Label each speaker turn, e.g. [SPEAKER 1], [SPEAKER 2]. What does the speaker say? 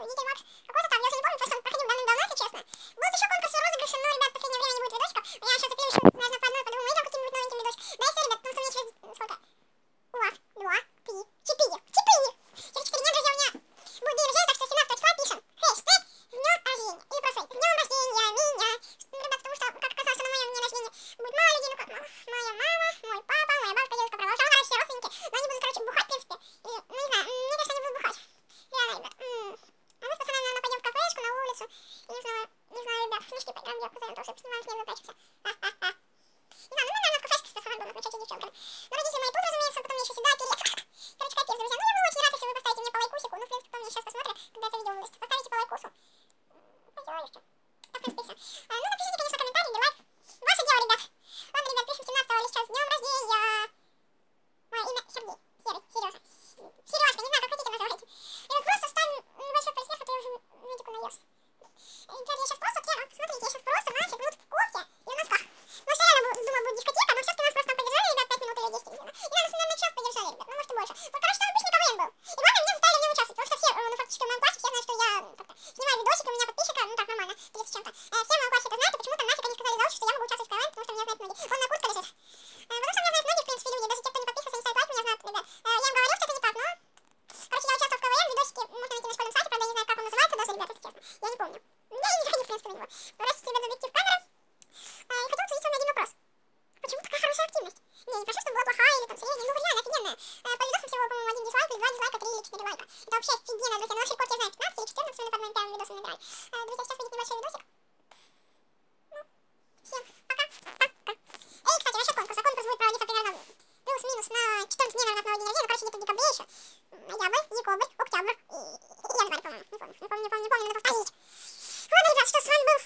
[SPEAKER 1] Никель Макс, какой-то там, я уже не помню, потому что он проходил давным-давно, если честно. Будут еще конкурсы, розыгрыши, но, ребят, в последнее время не будет видосиков. Я сейчас запилю еще, наверное, по одной, по-другому видео каким-нибудь новеньким видосик. Да и все, ребят, потому что мне через сколько? Раз, два, три, четыре. Через 4 дня, друзья, у меня будет день рождения, так что 17 числа пишем. Хэштег с днем рождения. Или просто с днем рождения меня. Ребят, потому что, как оказалось, что на моем дне рождения будет мало людей, ну как мало. Моя мама, мой папа, моя бабушка, дедушка, православная, короче, все родственники. Но они будут, короче, бухать, в принципе. И, ну, не знаю, мне кажется, они будут бухать. Реально, ребят. А мы с пацанами, наверное, пойдем в кафешку, на улицу. Я не знаю, ребят, в снежки поиграем, я позовем тоже, поснимаем снег, запрячемся. Ха-ха-ха. Не знаю, ну мы, наверное, в кафешке с пацанами будем отмечать с девчонками. Но родители мои тут, разумеется, потом мне еще сюда переехать. Короче, капец, друзья. Ну, я буду очень рад, если вы поставите мне по лайкусику. Ну, в принципе, кто меня сейчас посмотрит, когда это видео выложится. Поставите по лайкусу. Пойдёшь. Так, в принципе, все. Ну, напишите, конечно, комментарий или лайк. Ваше дело, ребят. Ладно, ребят, пишем 17-го или сейчас с днем рождения. Мое имя Сергей. Серый. Сережа. Сережка, не знаю, как хотите называйте. Ребят, просто ставим небольшой просвет, а то я уже медику наелся. Ребят, я сейчас просто Кера, смотрите, я сейчас просто, нафиг, будут в кофте и в носках. Ну, все реально, думаю, будет дискотека, но все-таки нас просто там поддержали, ребят, 5 минут или 10 именно. И нас, наверное, час поддержали, ребят, ну, может и больше. Вот, короче, там обычный КВН был. И главное, меня заставили в нем участвовать, потому что все, ну, фактически в моем классе все знают, что я как-то снимаю видосики, у меня подписчика, ну, так, нормально, 30 с чем-то. Все в моем классе это знают, и почему-то нафиг они сказали заучить, что я могу участвовать в КВН, потому что меня знают многие. Вон на куртке лежит. Потому что меня знают многие, в принципе, люди, даже те, кто не подписывается, не ставит лайк, меня знают, ребят. Я им говорил, что это не так, но... Короче, я участвовал в КВН, видосики можно найти на школьном сайте, правда, я не знаю, как он называется даже, ребят, если честно. Я не помню. Я и не заходил, в принципе, на него. Здравствуйте, ребят, за объектив камеры. И хотел обсудить с вами один вопрос. Почему такая хорошая активность? Не, не прошу, чтобы была плохая или там средняя, ну реально офигенная. По видосам всего, по-моему, 1 дизлайк, или 2 дизлайка, 3 или 4 лайка. Это вообще офигенно, друзья. Ну, наш рекорд, я знаю, 15 или 14, мы под моим первым видосом набирали. Друзья, сейчас выйдет небольшой видосик. Ну, всем пока. Эй, кстати, насчет конкурса. Конкурс будет проводиться примерно плюс-минус на 14 дней, наверное, от моего дня рождения. Ну, короче, где-то в декабре еще. Ноябрь, декабрь, октябрь и январь, по-моему. Не помню, надо повторить. Ладно, ребят, что с вами был